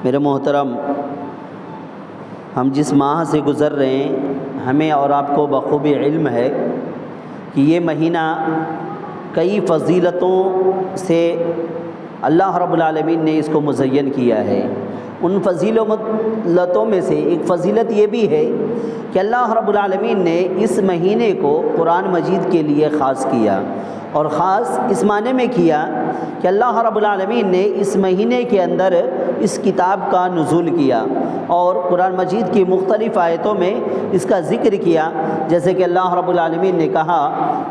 میرے محترم، ہم جس ماہ سے گزر رہے ہیں ہمیں اور آپ کو بخوبی علم ہے کہ یہ مہینہ کئی فضیلتوں سے اللہ رب العالمین نے اس کو مزین کیا ہے۔ ان فضیلتوں میں سے ایک فضیلت یہ بھی ہے کہ اللہ رب العالمین نے اس مہینے کو قرآن مجید کے لیے خاص کیا، اور خاص اس معنی میں کیا کہ اللہ رب العالمین نے اس مہینے کے اندر اس کتاب کا نزول کیا اور قرآن مجید کی مختلف آیتوں میں اس کا ذکر کیا، جیسے کہ اللہ رب العالمین نے کہا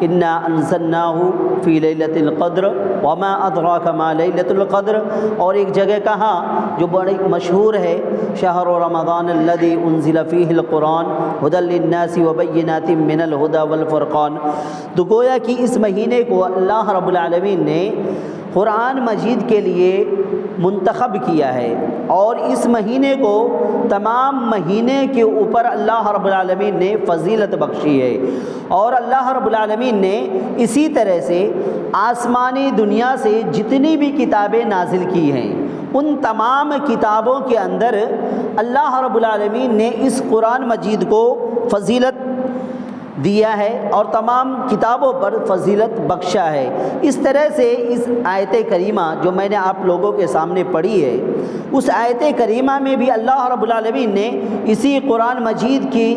انا انزلناہ فی لیلۃ القدر وما ادراک ما لیلۃ القدر، اور ایک جگہ کہا جو بڑی مشہور ہے شہر رمضان الذی انزل فیہ القرآن ھدی للناس وبینات من الھدی والفرقان۔ تو گویا کہ اس مہینے کو اللہ رب العالمین نے قرآن مجید کے لیے منتخب کیا ہے، اور اس مہینے کو تمام مہینے کے اوپر اللہ رب العالمین نے فضیلت بخشی ہے، اور اللہ رب العالمین نے اسی طرح سے آسمانی دنیا سے جتنی بھی کتابیں نازل کی ہیں ان تمام کتابوں کے اندر اللہ رب العالمین نے اس قرآن مجید کو فضیلت دیا ہے اور تمام کتابوں پر فضیلت بخشا ہے۔ اس طرح سے اس آیت کریمہ جو میں نے آپ لوگوں کے سامنے پڑھی ہے، اس آیت کریمہ میں بھی اللہ رب العالمین نے اسی قرآن مجید کی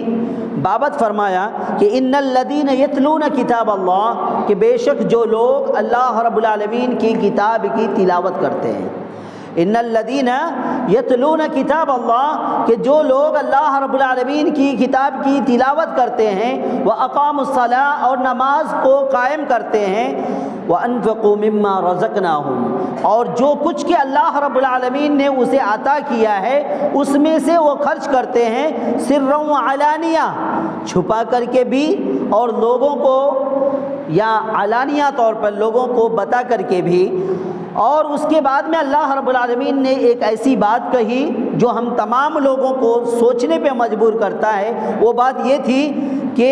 بابت فرمایا کہ ان الذین یتلون کتاب اللہ، کہ بے شک جو لوگ اللہ رب العالمین کی کتاب کی تلاوت کرتے ہیں، ان الذین یتلون کتاب اللہ، کہ جو لوگ اللہ رب العالمین کی کتاب کی تلاوت کرتے ہیں، واقاموا الصلاۃ، اور نماز کو قائم کرتے ہیں، وانفقوا مما رزقناہم، اور جو کچھ کہ اللہ رب العالمین نے اسے عطا کیا ہے اس میں سے وہ خرچ کرتے ہیں، سرا وعلانیہ، چھپا کر کے بھی اور لوگوں کو یا علانیہ طور پر لوگوں کو بتا کر کے بھی۔ اور اس کے بعد میں اللہ رب العالمین نے ایک ایسی بات کہی جو ہم تمام لوگوں کو سوچنے پہ مجبور کرتا ہے، وہ بات یہ تھی کہ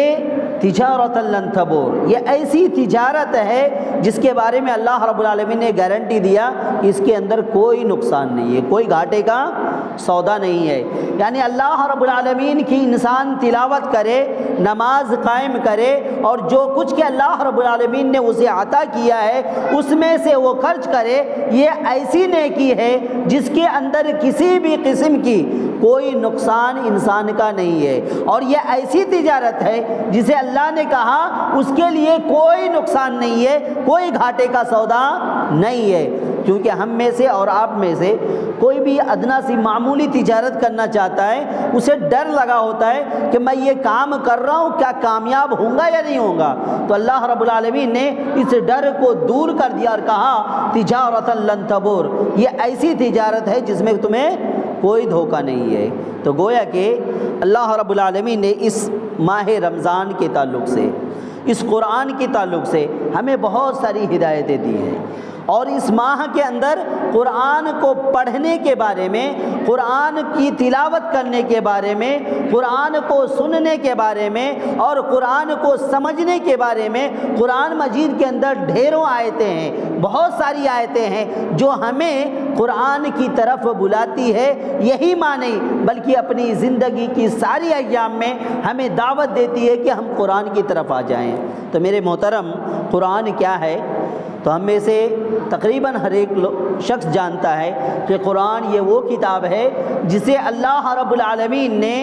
تجارت لن تبور، یہ ایسی تجارت ہے جس کے بارے میں اللہ رب العالمین نے گارنٹی دیا کہ اس کے اندر کوئی نقصان نہیں ہے، کوئی گھاٹے کا سودا نہیں ہے۔ یعنی اللہ رب العالمین کی انسان تلاوت کرے، نماز قائم کرے، اور جو کچھ کہ اللہ رب العالمین نے اسے عطا کیا ہے اس میں سے وہ خرچ کرے، یہ ایسی نیکی ہے جس کے اندر کسی بھی قسم کی کوئی نقصان انسان کا نہیں ہے، اور یہ ایسی تجارت ہے جسے اللہ نے کہا اس کے لیے کوئی نقصان نہیں ہے، کوئی گھاٹے کا سودا نہیں ہے۔ کیونکہ ہم میں سے اور آپ میں سے کوئی بھی ادنا سی معمولی تجارت کرنا چاہتا ہے، اسے ڈر لگا ہوتا ہے کہ میں یہ کام کر رہا ہوں کیا کامیاب ہوں گا یا نہیں ہوں گا، تو اللہ رب العالمین نے اس ڈر کو دور کر دیا اور کہا تجارت لن تبور، یہ ایسی تجارت ہے جس میں تمہیں کوئی دھوکہ نہیں ہے۔ تو گویا کہ اللہ رب العالمین نے اس ماہ رمضان کے تعلق سے، اس قرآن کے تعلق سے ہمیں بہت ساری ہدایتیں دی ہیں، اور اس ماہ کے اندر قرآن کو پڑھنے کے بارے میں، قرآن کی تلاوت کرنے کے بارے میں، قرآن کو سننے کے بارے میں اور قرآن کو سمجھنے کے بارے میں قرآن مجید کے اندر ڈھیروں آیتیں ہیں، بہت ساری آیتیں ہیں جو ہمیں قرآن کی طرف بلاتی ہے۔ یہی معنی بلکہ اپنی زندگی کی ساری ایام میں ہمیں دعوت دیتی ہے کہ ہم قرآن کی طرف آ جائیں۔ تو میرے محترم، قرآن کیا ہے؟ تو ہم میں سے تقریباً ہر ایک شخص جانتا ہے کہ قرآن یہ وہ کتاب ہے جسے اللہ رب العالمین نے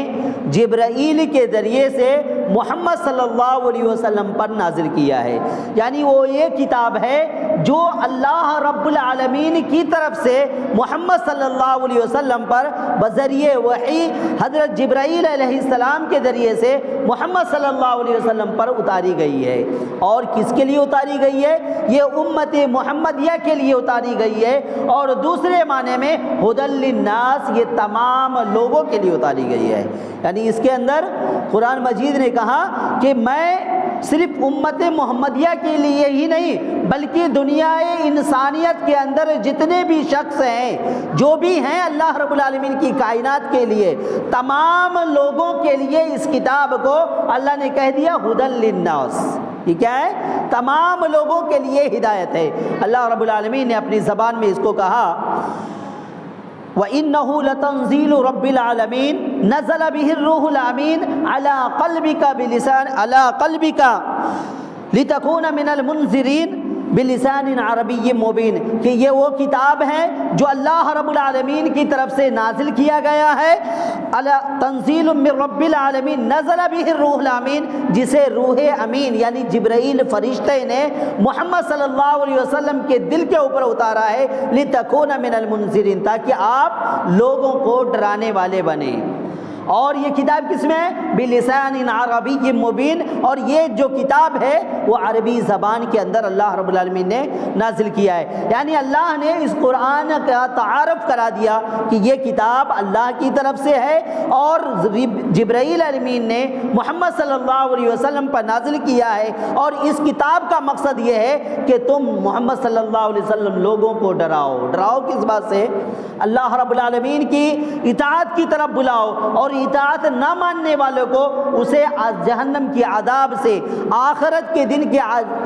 جبرائیل کے ذریعے سے محمد صلی اللہ علیہ وسلم پر نازل کیا ہے۔ یعنی وہ یہ کتاب ہے جو اللہ رب العالمین کی طرف سے محمد صلی اللہ علیہ وسلم پر بذریعہ وحی حضرت جبرائیل علیہ السلام کے ذریعے سے محمد صلی اللہ علیہ وسلم پر اتاری گئی ہے۔ اور کس کے لیے اتاری گئی ہے؟ یہ امت محمدیہ کے لیے اتاری گئی ہے، اور دوسرے معنی میں ھدی للناس، یہ تمام لوگوں کے لیے اتاری گئی ہے۔ یعنی اس کے اندر قرآن مجید نے کہا کہ میں صرف امت محمدیہ کے لیے ہی نہیں بلکہ دنیا انسانیت کے اندر جتنے بھی شخص ہیں، جو بھی ہیں اللہ رب العالمین کی کائنات کے لیے، تمام لوگوں کے لیے اس کتاب کو اللہ نے کہہ دیا ھدی للناس۔ یہ کیا ہے؟ تمام لوگوں کے لیے۔ کے لیے ہدایت ہے۔ اللہ رب العالمین نے اپنی زبان میں اس کو کہا وَإِنَّهُ لَتَنزِيلُ رَبِّ الْعَالَمِينَ نَزَلَ بِهِ الرُّوحُ الْأَمِينُ عَلَى قَلْبِكَ لِتَكُونَ مِنَ الْمُنذِرِينَ بِلِسَانٍ عَرَبِيٍّ مُبِينٍ کہ یہ وہ کتاب ہے جو اللہ رب العالمین کی طرف سے نازل کیا گیا ہے. تنزیل من رب العالمین نزل بہ الروح الامین، جسے روح امین یعنی جبرائیل فرشتے نے محمد صلی اللہ علیہ وسلم کے دل کے اوپر اتارا ہے. لِتَكُونَ مِنَ الْمُنذِرِينَ، تاکہ آپ لوگوں کو ڈرانے والے بنیں. اور یہ کتاب کس میں ہے؟ بلسان عربی مبین. اور یہ جو کتاب ہے وہ عربی زبان کے اندر اللہ رب العالمین نے نازل کیا ہے. یعنی اللہ نے اس قرآن کا تعارف کرا دیا کہ یہ کتاب اللہ کی طرف سے ہے اور جبرائیل امین نے محمد صلی اللہ علیہ وسلم پر نازل کیا ہے. اور اس کتاب کا مقصد یہ ہے کہ تم محمد صلی اللہ علیہ وسلم لوگوں کو ڈراؤ. ڈراؤ کس بات سے؟ اللہ رب العالمین کی اطاعت کی طرف بلاؤ، اور اطاعت نہ ماننے والوں کو اسے جہنم کی عذاب سے، آخرت کے دن کے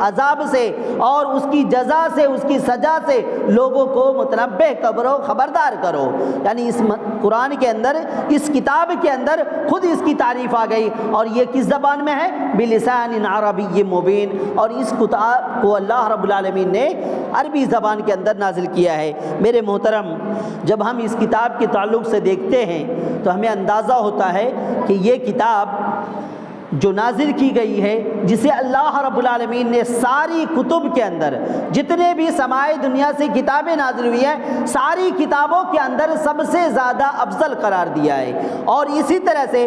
عذاب سے اور اس کی جزا سے، اس کی سزا سے لوگوں کو متنبہ کرو، خبردار کرو. یعنی اس قرآن کے اندر، اس کتاب کے اندر خود اس کی تعریف آ گئی. اور یہ کس زبان میں ہے؟ بلسان عربی مبین. اور اس کتاب کو اللہ رب العالمین نے عربی زبان کے اندر نازل کیا ہے. میرے محترم، جب ہم اس کتاب کے تعلق سے دیکھتے ہیں تو ہمیں اندازہ ہوتا ہے کہ یہ کتاب جو نازل کی گئی ہے، جسے اللہ رب العالمین نے ساری کتب کے اندر، جتنے بھی سمائی دنیا سے کتابیں نازل ہوئی ہیں، ساری کتابوں کے اندر سب سے زیادہ افضل قرار دیا ہے. اور اسی طرح سے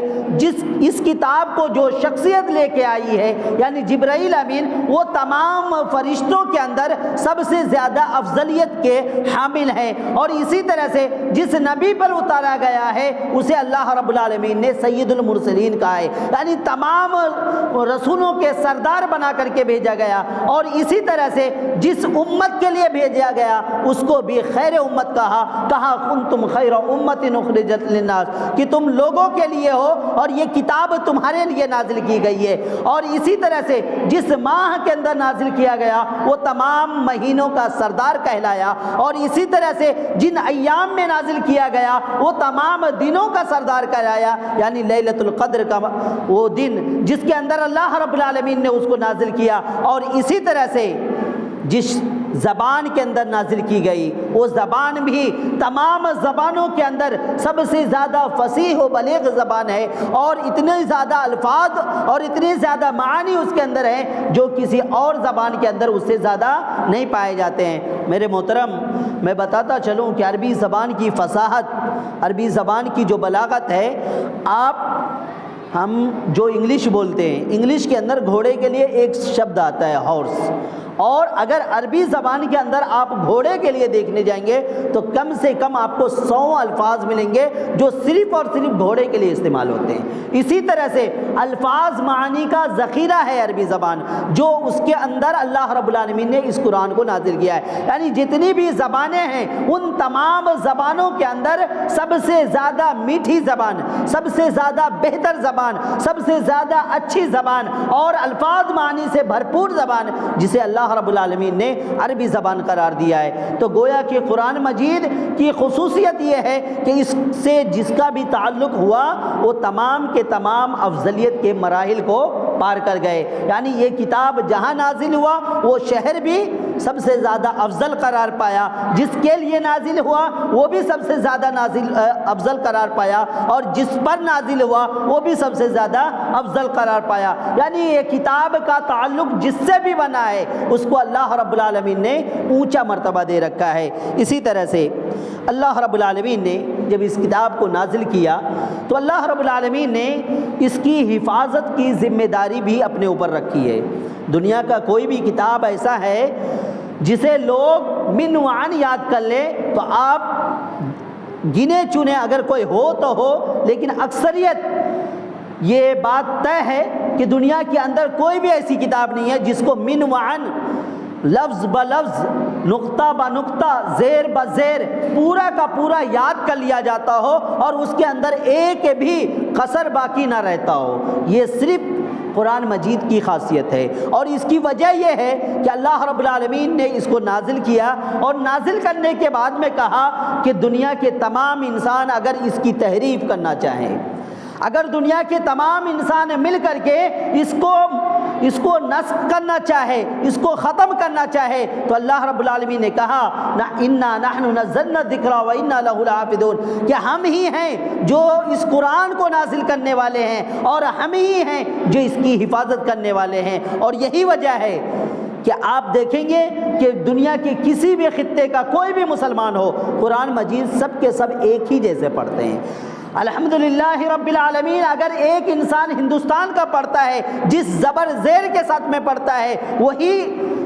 اس کتاب کو جو شخصیت لے کے آئی ہے یعنی جبرائیل امین، وہ تمام فرشتوں کے اندر سب سے زیادہ افضلیت کے حامل ہیں. اور اسی طرح سے جس نبی پر اتارا گیا ہے اسے اللہ رب العالمین نے سید المرسلین کہا ہے. یعنی تمام رسولوں کے سردار بنا کر کے بھیجا گیا. اور اسی طرح سے جس امت کے لیے بھیجا گیا اس کو بھی خیر امت کہا کنتم خیر امت اخرجت للناس، کہ تم لوگوں کے لیے ہو اور یہ کتاب تمہارے لیے نازل کی گئی ہے. اور اسی طرح سے جس ماہ کے اندر نازل کیا گیا وہ تمام مہینوں کا سردار کہلایا. اور اسی طرح سے جن ایام میں نازل کیا گیا وہ تمام دنوں کا سردار کہلایا. یعنی لیلۃ القدر کا وہ دن جس کے اندر اللہ رب العالمین نے اس کو نازل کیا. اور اسی طرح سے جس زبان کے اندر نازل کی گئی وہ زبان بھی تمام زبانوں کے اندر سب سے زیادہ فصیح و بلیغ زبان ہے. اور اتنے زیادہ الفاظ اور اتنے زیادہ معانی اس کے اندر ہیں جو کسی اور زبان کے اندر اس سے زیادہ نہیں پائے جاتے ہیں. میرے محترم، میں بتاتا چلوں کہ عربی زبان کی فصاحت، عربی زبان کی جو بلاغت ہے، ہم جو انگلش بولتے ہیں، انگلش کے اندر گھوڑے کے لیے ایک شبد آتا ہے ہارس. اور اگر عربی زبان کے اندر آپ گھوڑے کے لیے دیکھنے جائیں گے تو کم سے کم آپ کو 100 الفاظ ملیں گے جو صرف اور صرف گھوڑے کے لیے استعمال ہوتے ہیں. اسی طرح سے الفاظ معانی کا ذخیرہ ہے عربی زبان، جو اس کے اندر اللہ رب العالمین نے اس قرآن کو نازل کیا ہے. یعنی جتنی بھی زبانیں ہیں ان تمام زبانوں کے اندر سب سے زیادہ میٹھی زبان، سب سے زیادہ بہتر زبان، سب سے زیادہ اچھی زبان اور الفاظ معانی سے بھرپور زبان جسے اللہ رب العالمین نے عربی زبان قرار دیا ہے. تو گویا کہ قرآن مجید کی خصوصیت یہ ہے کہ اس سے جس کا بھی تعلق ہوا وہ تمام کے تمام افضلیت کے مراحل کو پار کر گئے. یعنی یہ کتاب جہاں نازل ہوا وہ شہر بھی سب سے زیادہ افضل قرار پایا، جس کے لیے نازل ہوا وہ بھی سب سے زیادہ افضل قرار پایا، اور جس پر نازل ہوا وہ بھی سب سے زیادہ افضل قرار پایا. یعنی یہ کتاب کا تعلق جس سے بھی بنا ہے اس کو اللہ رب العالمین نے اونچا مرتبہ دے رکھا ہے. اسی طرح سے اللہ رب العالمین نے جب اس کتاب کو نازل کیا تو اللہ رب العالمین نے اس کی حفاظت کی ذمہ داری بھی اپنے اوپر رکھی ہے. دنیا کا کوئی بھی کتاب ایسا ہے جسے لوگ من وعن یاد کر لیں تو آپ گنے چنے اگر کوئی ہو تو ہو، لیکن اکثریت یہ بات طے ہے کہ دنیا کے اندر کوئی بھی ایسی کتاب نہیں ہے جس کو من وعن لفظ بلفظ، نقطہ بنقطہ، زیر بزیر پورا کا پورا یاد کر لیا جاتا ہو اور اس کے اندر ایک بھی قصر باقی نہ رہتا ہو. یہ صرف قرآن مجید کی خاصیت ہے، اور اس کی وجہ یہ ہے کہ اللہ رب العالمین نے اس کو نازل کیا، اور نازل کرنے کے بعد میں کہا کہ دنیا کے تمام انسان اگر اس کی تحریف کرنا چاہیں، اگر دنیا کے تمام انسان مل کر کے اس کو نسخ کرنا چاہے، اس کو ختم کرنا چاہے، تو اللہ رب العالمین نے کہا اِنَّا نَحْنُ نَزَّلْنَا الذِّكْرَ وَإِنَّا لَهُ لَحَافِظُونَ، کہ ہم ہی ہیں جو اس قرآن کو نازل کرنے والے ہیں، اور ہم ہی ہیں جو اس کی حفاظت کرنے والے ہیں۔ اور یہی وجہ ہے کہ آپ دیکھیں گے کہ دنیا کے کسی بھی خطے کا کوئی بھی مسلمان ہو، قرآن مجید سب کے سب ایک ہی جیسے پڑھتے ہیں۔ الحمدللہ رب العالمین، اگر ایک انسان ہندوستان کا پڑھتا ہے، جس زبر زیر کے ساتھ میں پڑھتا ہے،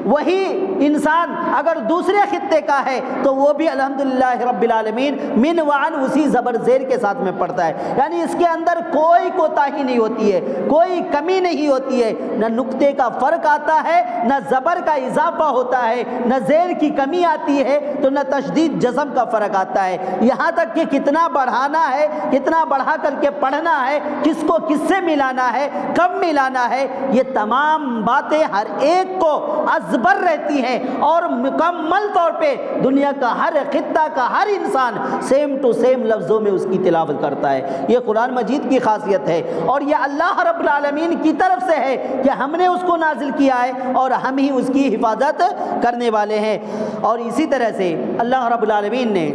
وہی انسان اگر دوسرے خطے کا ہے تو وہ بھی الحمدللہ رب العالمین من وعن اسی زبر زیر کے ساتھ میں پڑھتا ہے، یعنی اس کے اندر کوئی کوتاہی نہیں ہوتی ہے، کوئی کمی نہیں ہوتی ہے، نہ نقطے کا فرق آتا ہے، نہ زبر کا اضافہ ہوتا ہے، نہ زیر کی کمی آتی ہے، تو نہ تشدید جزم کا فرق آتا ہے۔ یہاں تک کہ کتنا بڑھانا ہے، کتنا بڑھا کر کے پڑھنا ہے، کس کو کس سے ملانا ہے، کب ملانا ہے، یہ تمام باتیں ہر ایک کو ازبر رہتی ہیں، اور مکمل طور پہ دنیا کا ہر خطہ کا ہر انسان سیم ٹو سیم لفظوں میں اس کی تلاوت کرتا ہے۔ یہ قرآن مجید کی خاصیت ہے، اور یہ اللہ رب العالمین کی طرف سے ہے کہ ہم نے اس کو نازل کیا ہے، اور ہم ہی اس کی حفاظت کرنے والے ہیں۔ اور اسی طرح سے اللہ رب العالمین نے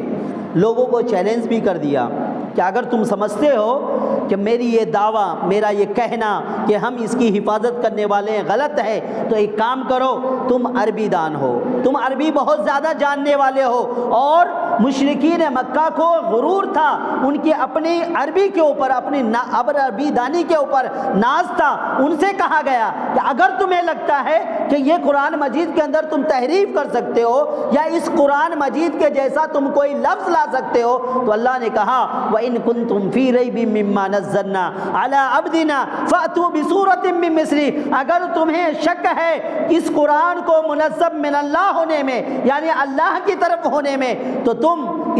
لوگوں کو چیلنج بھی کر دیا کہ اگر تم سمجھتے ہو کہ میری یہ دعویٰ، میرا یہ کہنا کہ ہم اس کی حفاظت کرنے والے ہیں غلط ہے، تو ایک کام کرو، تم عربی دان ہو، تم عربی بہت زیادہ جاننے والے ہو، اور مشرکین مکہ کو غرور تھا، ان کی اپنی عربی کے اوپر، اپنی عربی دانی کے اوپر ناز تھا۔ ان سے کہا گیا کہ اگر تمہیں لگتا ہے کہ یہ قرآن مجید کے اندر تم تحریف کر سکتے ہو، یا اس قرآن مجید کے جیسا تم کوئی لفظ لا سکتے ہو، تو اللہ نے کہا وَإِن كُنتُمْ فِي رَيْبٍ مِّمَّا نَزَّلْنَا عَلَىٰ عَبْدِنَا فَأْتُوا بِسُورَةٍ مِّن مِّثْلِهِ، اگر تمہیں شک ہے اس قرآن کو منزل من اللہ ہونے میں، یعنی اللہ کی طرف ہونے میں، تو تم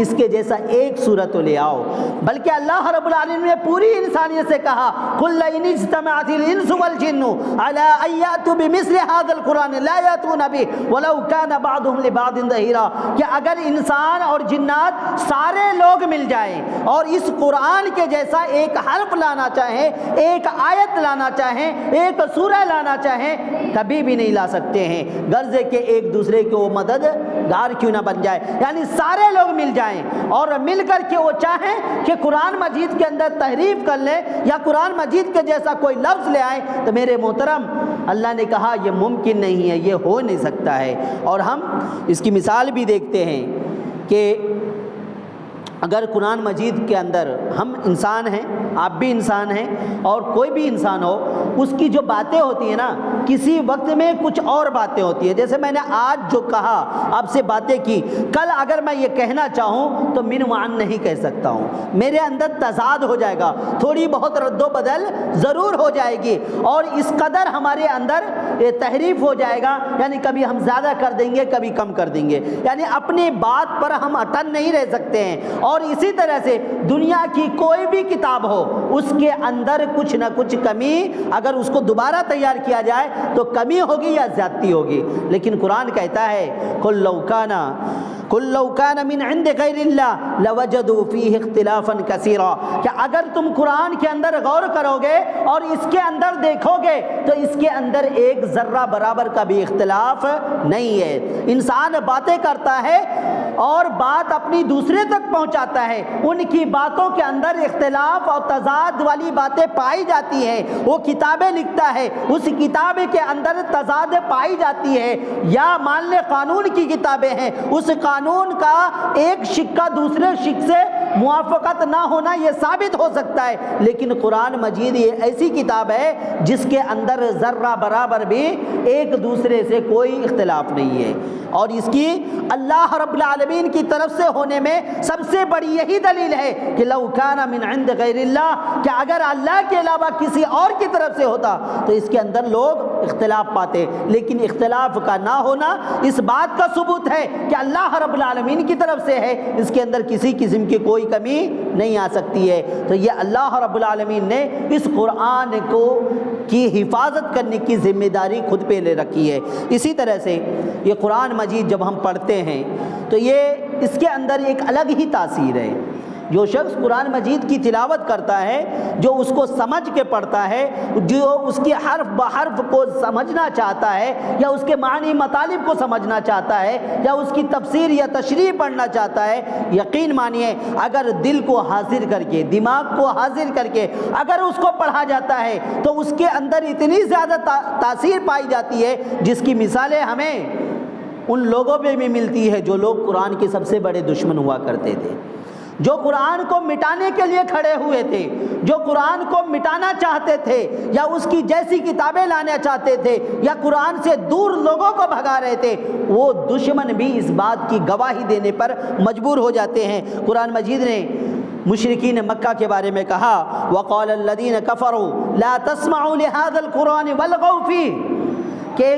اس کے جیسا ایک سورت لے آؤ۔ بلکہ اللہ رب العالمین نے پوری انسانیت سے کہا قُلْ لَئِنِ اجْتَمَعَتِ الْإِنسُ وَالْجِنُّ عَلَىٰ أَن يَأْتُوا بِمِثْلِ هَٰذَا الْقُرْآنِ لَا يَأْتُونَ بِهِ وَلَوْ كَانَ بَعْضُهُمْ لِبَعْضٍ ظَهِيرًا، کہ اگر انسان اور جنات سارے لوگ مل جائیں اور اس قرآن کے جیسا ایک حرف لانا چاہیں، ایک آیت لانا چاہیں، ایک سورہ لانا چاہیں، کبھی بھی نہیں لا سکتے ہیں، غرض ہے کہ ایک دوسرے کے وہ مددگار کیوں نہ بن جائے، یعنی سارے لوگ مل جائیں اور مل کر کے وہ چاہیں کہ قرآن مجید کے اندر تحریف کر لیں یا قرآن مجید کے جیسا کوئی لفظ لے آئیں، تو میرے محترم اللہ نے کہا یہ ممکن نہیں ہے، یہ ہو نہیں سکتا ہے۔ اور ہم اس کی مثال بھی دیکھتے ہیں کہ اگر قرآن مجید کے اندر ہم انسان ہیں، آپ بھی انسان ہیں، اور کوئی بھی انسان ہو، اس کی جو باتیں ہوتی ہیں نا، کسی وقت میں کچھ اور باتیں ہوتی ہیں، جیسے میں نے آج جو کہا آپ سے باتیں کی، کل اگر میں یہ کہنا چاہوں تو من وعن نہیں کہہ سکتا ہوں، میرے اندر تضاد ہو جائے گا، تھوڑی بہت رد و بدل ضرور ہو جائے گی، اور اس قدر ہمارے اندر تحریف ہو جائے گا، یعنی کبھی ہم زیادہ کر دیں گے، کبھی کم کر دیں گے، یعنی اپنی بات پر ہم اٹل نہیں رہ سکتے ہیں۔ اور اسی طرح سے دنیا کی کوئی بھی کتاب ہو، اس کے اندر کچھ نہ کچھ کمی، اگر اس کو دوبارہ تیار کیا جائے تو کمی ہوگی یا زیادتی ہوگی، لیکن قرآن کہتا ہے قُلْ لَوْ كَانَ مِنْ عِنْدِ غَيْرِ اللَّهِ لَوَجَدُوا فِيهِ اخْتِلَافًا كَثِيرًا، کہ اگر تم قرآن کے اندر غور کرو گے اور اس کے اندر دیکھو گے تو اس کے اندر ایک ذرہ برابر کا بھی اختلاف نہیں ہے۔ انسان باتیں کرتا ہے اور بات اپنی دوسرے تک پہنچاتا ہے، ان کی باتوں کے اندر اختلاف اور تضاد والی باتیں پائی جاتی ہیں، وہ کتابیں لکھتا ہے، اس کتاب کے اندر تضاد پائی جاتی ہے، یا مان لے قانون کی کتابیں ہیں، اس قانون کا ایک شکہ دوسرے شک سے موافقت نہ ہونا یہ ثابت ہو سکتا ہے، لیکن قرآن مجید یہ ایسی کتاب ہے جس کے اندر ذرہ برابر بھی ایک دوسرے سے کوئی اختلاف نہیں ہے، اور اس کی اللہ رب العالمین کی طرف سے ہونے میں سب سے بڑی یہی دلیل ہے کہ لو کان من عند غیر اللہ، کہ اگر اللہ کے علاوہ کسی اور کی طرف سے ہوتا تو اس کے اندر لوگ اختلاف پاتے، لیکن اختلاف کا نہ ہونا اس بات کا ثبوت ہے کہ اللہ رب العالمین کی طرف سے ہے، اس کے اندر کسی قسم کی کوئی کمی نہیں آ سکتی ہے۔ تو یہ اللہ رب العالمین نے اس قرآن کی حفاظت کرنے کی ذمہ داری خود پہ لے رکھی ہے۔ اسی طرح سے یہ قرآن مجید جب ہم پڑھتے ہیں تو یہ اس کے اندر ایک الگ ہی تاثیر ہے۔ جو شخص قرآن مجید کی تلاوت کرتا ہے، جو اس کو سمجھ کے پڑھتا ہے، جو اس کی حرف بحرف کو سمجھنا چاہتا ہے، یا اس کے معنی مطالب کو سمجھنا چاہتا ہے، یا اس کی تفسیر یا تشریح پڑھنا چاہتا ہے، یقین مانیے اگر دل کو حاضر کر کے، دماغ کو حاضر کر کے اگر اس کو پڑھا جاتا ہے تو اس کے اندر اتنی زیادہ تاثیر پائی جاتی ہے جس کی مثالیں ہمیں ان لوگوں پہ بھی ملتی ہے جو لوگ قرآن کے سب سے بڑے دشمن ہوا کرتے تھے، جو قرآن کو مٹانے کے لیے کھڑے ہوئے تھے، جو قرآن کو مٹانا چاہتے تھے یا اس کی جیسی کتابیں لانا چاہتے تھے یا قرآن سے دور لوگوں کو بھگا رہے تھے، وہ دشمن بھی اس بات کی گواہی دینے پر مجبور ہو جاتے ہیں۔ قرآن مجید نے مشرکین مکہ کے بارے میں کہا وَقَالَ الَّذِينَ كَفَرُوا لَا تَسْمَعُوا لِهَذَا الْقُرْآنِ وَالْغَوْا فِيهِ، کہ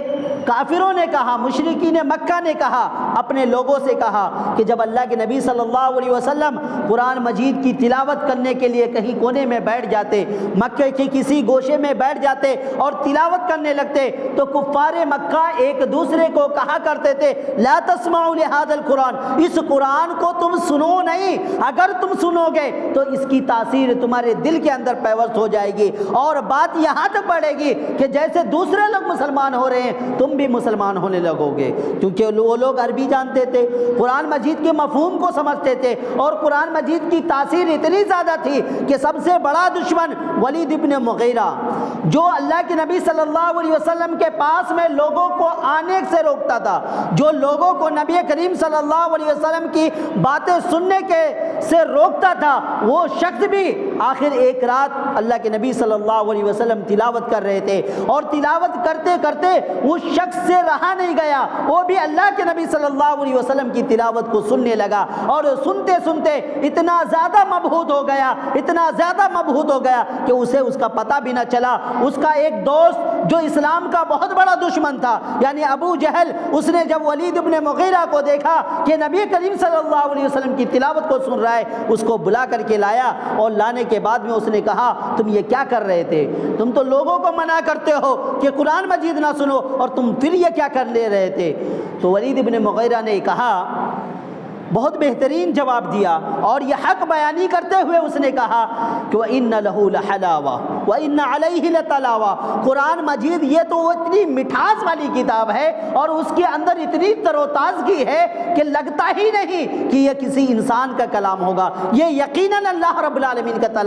کافروں نے کہا، مشرکین مکہ نے کہا، اپنے لوگوں سے کہا کہ جب اللہ کے نبی صلی اللہ علیہ وسلم قرآن مجید کی تلاوت کرنے کے لیے کہیں کونے میں بیٹھ جاتے، مکے کے کسی گوشے میں بیٹھ جاتے اور تلاوت کرنے لگتے، تو کفار مکہ ایک دوسرے کو کہا کرتے تھے لا تسمعوا لهذا القرآن، اس قرآن کو تم سنو نہیں، اگر تم سنو گے تو اس کی تاثیر تمہارے دل کے اندر پیوست ہو جائے گی، اور بات یہاں تک بڑھے گی کہ جیسے دوسرے لوگ مسلمان ہو رہے ہیں تم بھی مسلمان ہونے لگو گے، کیونکہ وہ لوگ عربی جانتے تھے، قرآن مجید کے مفہوم کو سمجھتے تھے، اور قرآن مجید کی تاثیر اتنی زیادہ تھی کہ سب سے بڑا دشمن ولید ابن مغیرہ، جو اللہ کے نبی صلی اللہ علیہ وسلم کے پاس میں لوگوں کو آنے سے روکتا تھا، جو لوگوں کو نبی کریم صلی اللہ علیہ وسلم کی باتیں سننے سے روکتا تھا، وہ شخص بھی آخر ایک رات اللہ کے نبی صلی اللہ علیہ وسلم تلاوت کر رہے تھے، اور تلاوت کرتے کرتے اس شخص سے رہا نہیں گیا، وہ بھی اللہ کے نبی صلی اللہ علیہ وسلم کی تلاوت کو سننے لگا، اور سنتے سنتے اتنا زیادہ مبہوت ہو گیا، اتنا زیادہ مبہوت ہو گیا کہ اسے اس کا پتہ بھی نہ چلا۔ اس کا ایک دوست جو اسلام کا بہت بڑا دشمن تھا، یعنی ابو جہل، اس نے جب ولید ابن مغیرہ کو دیکھا کہ نبی کریم صلی اللہ علیہ وسلم کی تلاوت کو سن رہا ہے، اس کو بلا کر کے لایا، اور لانے کے بعد میں اس نے کہا تم یہ کیا کر رہے تھے؟ تم تو لوگوں کو منع کرتے ہو کہ قرآن مجید نہ سنو، اور تم پھر یہ کیا کر لے رہے تھے؟ تو ولید ابن مغیرہ نے کہا، بہت بہترین جواب دیا، اور یہ حق بیانی کرتے ہوئے اس نے کہا کہ وَإِنَّ لَهُ لَحَلَاوَةً وَإِنَّ عَلَيْهِ لَتَلَاوَةً، قرآن مجید یہ تو اتنی مٹھاس والی کتاب ہے اور اس کے اندر اتنی تر و تازگی ہے کہ لگتا ہی نہیں کہ یہ کسی انسان کا کلام ہوگا، یہ یقیناً اللہ رب العالمین کا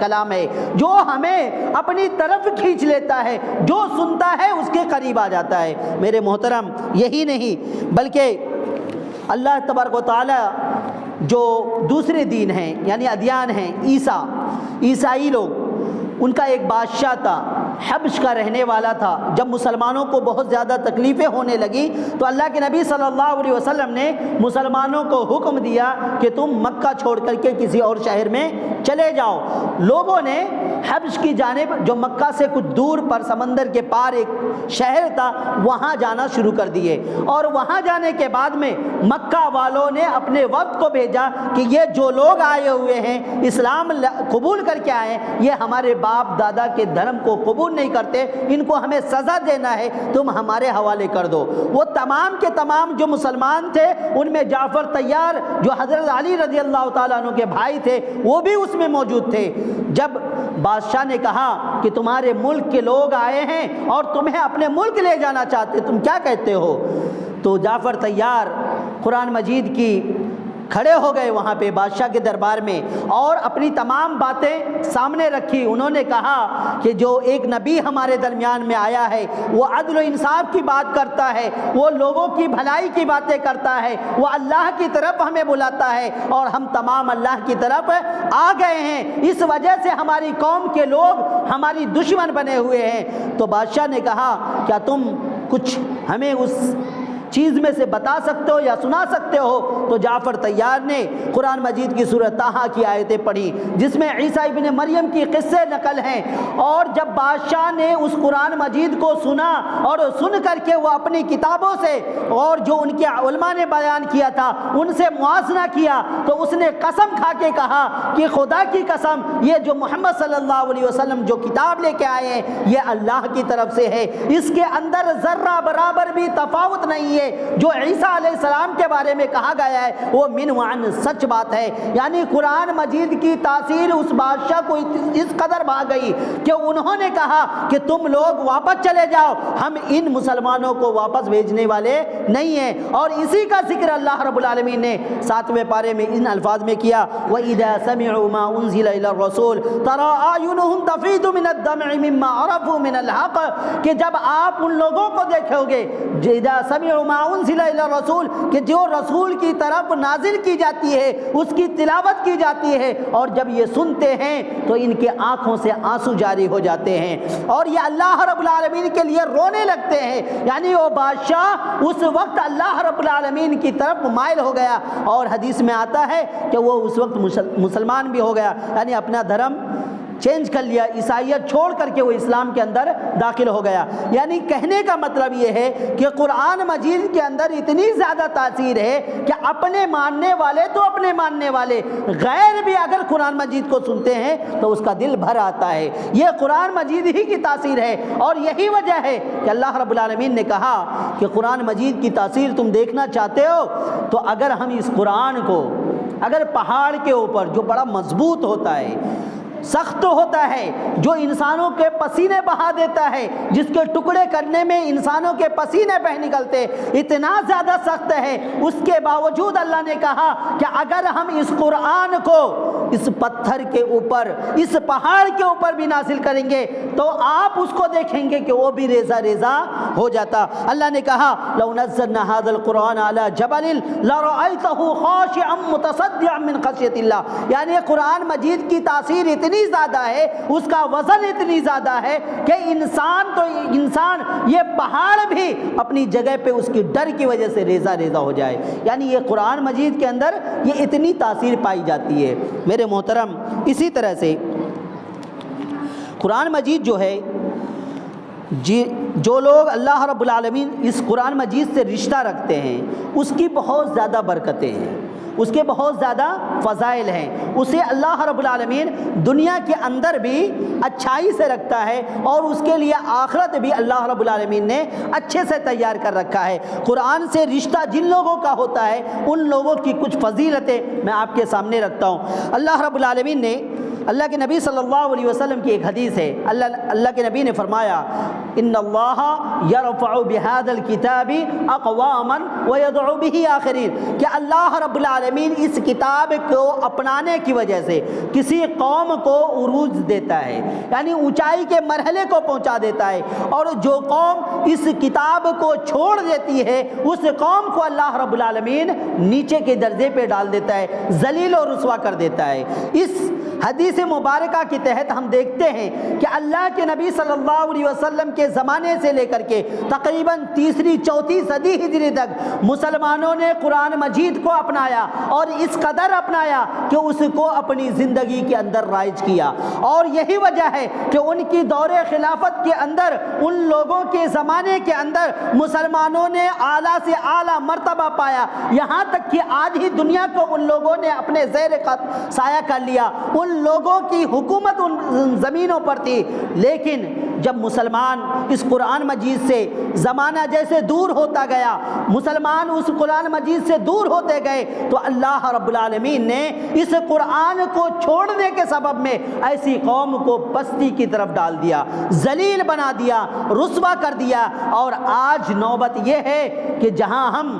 کلام ہے جو ہمیں اپنی طرف کھینچ لیتا ہے، جو سنتا ہے اس کے قریب آ جاتا ہے۔ میرے محترم، یہی نہیں بلکہ اللہ تبارک و تعالی جو دوسرے دین ہیں یعنی ادیان ہیں، عیسائی لوگ، ان کا ایک بادشاہ تھا، حبش کا رہنے والا تھا۔ جب مسلمانوں کو بہت زیادہ تکلیفیں ہونے لگی تو اللہ کے نبی صلی اللہ علیہ وسلم نے مسلمانوں کو حکم دیا کہ تم مکہ چھوڑ کر کے کسی اور شہر میں چلے جاؤ۔ لوگوں نے حبش کی جانب، جو مکہ سے کچھ دور پر سمندر کے پار ایک شہر تھا، وہاں جانا شروع کر دیے، اور وہاں جانے کے بعد میں مکہ والوں نے اپنے وقت کو بھیجا کہ یہ جو لوگ آئے ہوئے ہیں، اسلام قبول کر کے آئے، یہ ہمارے باپ دادا کے دھرم کو قبول نہیں کرتے، ان کو ہمیں سزا دینا ہے، تم ہمارے حوالے کر دو۔ وہ تمام کے تمام جو مسلمان تھے، ان میں جعفر طیار جو حضرت علی رضی اللہ تعالیٰ عنہ کے بھائی تھے، وہ بھی اس میں موجود تھے۔ جب بادشاہ نے کہا کہ تمہارے ملک کے لوگ آئے ہیں اور تمہیں اپنے ملک لے جانا چاہتے، تم کیا کہتے ہو؟ تو جعفر طیار قرآن مجید کی کھڑے ہو گئے وہاں پہ بادشاہ کے دربار میں، اور اپنی تمام باتیں سامنے رکھی۔ انہوں نے کہا کہ جو ایک نبی ہمارے درمیان میں آیا ہے، وہ عدل و انصاف کی بات کرتا ہے، وہ لوگوں کی بھلائی کی باتیں کرتا ہے، وہ اللہ کی طرف ہمیں بلاتا ہے، اور ہم تمام اللہ کی طرف آ گئے ہیں، اس وجہ سے ہماری قوم کے لوگ ہماری دشمن بنے ہوئے ہیں۔ تو بادشاہ نے کہا کیا تم کچھ ہمیں اس چیز میں سے بتا سکتے ہو یا سنا سکتے ہو تو جعفر طیار نے قرآن مجید کی سورہ طٰہٰ کی آیتیں پڑھی جس میں عیسیٰ ابن مریم کی قصے نقل ہیں، اور جب بادشاہ نے اس قرآن مجید کو سنا اور سن کر کے وہ اپنی کتابوں سے اور جو ان کے علماء نے بیان کیا تھا ان سے موازنہ کیا تو اس نے قسم کھا کے کہا کہ خدا کی قسم یہ جو محمد صلی اللہ علیہ وسلم جو کتاب لے کے آئے ہیں یہ اللہ کی طرف سے ہے، اس کے اندر ذرہ برابر بھی تفاوت نہیں ہے، جو عیسیٰ علیہ السلام کے بارے میں کہا گیا ہے وہ من وعن سچ بات ہے۔ یعنی قرآن مجید کی تاثیر اس بادشاہ کو اس قدر بھا گئی کہ انہوں نے کہا کہ تم لوگ واپس چلے جاؤ، ہم ان مسلمانوں کو واپس بھیجنے والے نہیں ہیں۔ اور اسی کا ذکر اللہ رب العالمین نے 7ویں پارے میں ان الفاظ میں کیا، وَإِذَا سَمِعُوا مَا أُنزِلَ إِلَى الرَّسُولِ تَرَىٰ أَعْيُنُهُمْ تَفِيضُ مِنَ الدَّمْعِ مِمَّا عَرَفُوا مِنَ الْحَقِّ، کہ جب آپ ان لوگوں کو دیکھو گے اِذَا سَمِعُوا مَا أُنزِلَ إِلَى الرَّسُولِ کہ جو رسول کی طرف نازل کی جاتی ہے اس کی تلاوت کی جاتی ہے، اور جب یہ سنتے ہیں تو ان کے آنکھوں سے آنسو جاری ہو جاتے ہیں اور یہ اللہ رب العالمین کے لیے رونے لگتے ہیں۔ یعنی وہ بادشاہ اس وقت اللہ رب العالمین کی طرف مائل ہو گیا، اور حدیث میں آتا ہے کہ وہ اس وقت مسلمان بھی ہو گیا، یعنی اپنا دھرم چینج کر لیا، عیسائیت چھوڑ کر کے وہ اسلام کے اندر داخل ہو گیا۔ یعنی کہنے کا مطلب یہ ہے کہ قرآن مجید کے اندر اتنی زیادہ تاثیر ہے کہ اپنے ماننے والے تو اپنے ماننے والے، غیر بھی اگر قرآن مجید کو سنتے ہیں تو اس کا دل بھر آتا ہے۔ یہ قرآن مجید ہی کی تاثیر ہے، اور یہی وجہ ہے کہ اللہ رب العالمین نے کہا کہ قرآن مجید کی تاثیر تم دیکھنا چاہتے ہو تو اگر ہم اس قرآن کو اگر پہاڑ کے اوپر جو بڑا مضبوط ہوتا ہے، سخت ہوتا ہے، جو انسانوں کے پسینے بہا دیتا ہے، جس کے ٹکڑے کرنے میں انسانوں کے پسینے بہ نکلتے، اتنا زیادہ سخت ہے، اس کے باوجود اللہ نے کہا کہ اگر ہم اس قرآن کو اس پتھر کے اوپر اس پہاڑ کے اوپر بھی نازل کریں گے تو آپ اس کو دیکھیں گے کہ وہ بھی ریزہ ریزہ ہو جاتا۔ اللہ نے کہا لو نزلنا هذا القرآن على جبل لرأيته خاشعا متصدعا من خشية اللہ، یعنی قرآن مجید کی تاثیر اتنی زیادہ ہے، اس کا وزن اتنی زیادہ ہے کہ انسان یہ پہاڑ بھی اپنی جگہ پہ اس کی ڈر کی وجہ سے ریزہ ریزہ ہو جائے۔ یعنی یہ قرآن مجید کے اندر یہ اتنی تاثیر پائی جاتی ہے۔ میرے محترم، اسی طرح سے قرآن مجید جو ہے جو لوگ اللہ رب العالمین اس قرآن مجید سے رشتہ رکھتے ہیں اس کی بہت زیادہ برکتیں ہیں، اس کے بہت زیادہ فضائل ہیں، اسے اللہ رب العالمین دنیا کے اندر بھی اچھائی سے رکھتا ہے اور اس کے لیے آخرت بھی اللہ رب العالمین نے اچھے سے تیار کر رکھا ہے۔ قرآن سے رشتہ جن لوگوں کا ہوتا ہے ان لوگوں کی کچھ فضیلتیں میں آپ کے سامنے رکھتا ہوں۔ اللہ رب العالمین نے اللہ کے نبی صلی اللہ علیہ وسلم کی ایک حدیث ہے، اللہ کے نبی نے فرمایا ان اللہ یرفع بہذا الکتاب اقواما ویدعو بہ آخرین، کہ اللہ رب العالمین اس کتاب کو اپنانے کی وجہ سے کسی قوم کو عروج دیتا ہے، یعنی اونچائی کے مرحلے کو پہنچا دیتا ہے، اور جو قوم اس کتاب کو چھوڑ دیتی ہے اس قوم کو اللہ رب العالمین نیچے کے درجے پہ ڈال دیتا ہے، ذلیل و رسوا کر دیتا ہے۔ اس حدیث مبارکہ کے تحت ہم دیکھتے ہیں کہ اللہ کے نبی صلی اللہ علیہ وسلم کے زمانے سے لے کر کے تقریباً 3-4 صدی ہجری تک مسلمانوں نے قرآن مجید کو اپنایا، اور اس قدر اپنایا کہ اس کو اپنی زندگی کے اندر رائج کیا، اور یہی وجہ ہے کہ ان کی دور خلافت کے اندر ان لوگوں کے زمانے کے اندر مسلمانوں نے اعلیٰ سے اعلیٰ مرتبہ پایا، یہاں تک کہ آدھی دنیا کو ان لوگوں نے اپنے زیر سایہ کر لیا، ان لوگوں کی حکومت ان زمینوں پر تھی۔ لیکن جب مسلمان اس قرآن مجید سے زمانہ جیسے دور ہوتا گیا، مسلمان اس قرآن مجید سے دور ہوتے گئے، تو اللہ رب العالمین نے اس قرآن کو چھوڑنے کے سبب میں ایسی قوم کو پستی کی طرف ڈال دیا، ذلیل بنا دیا، رسوا کر دیا، اور آج نوبت یہ ہے کہ جہاں ہم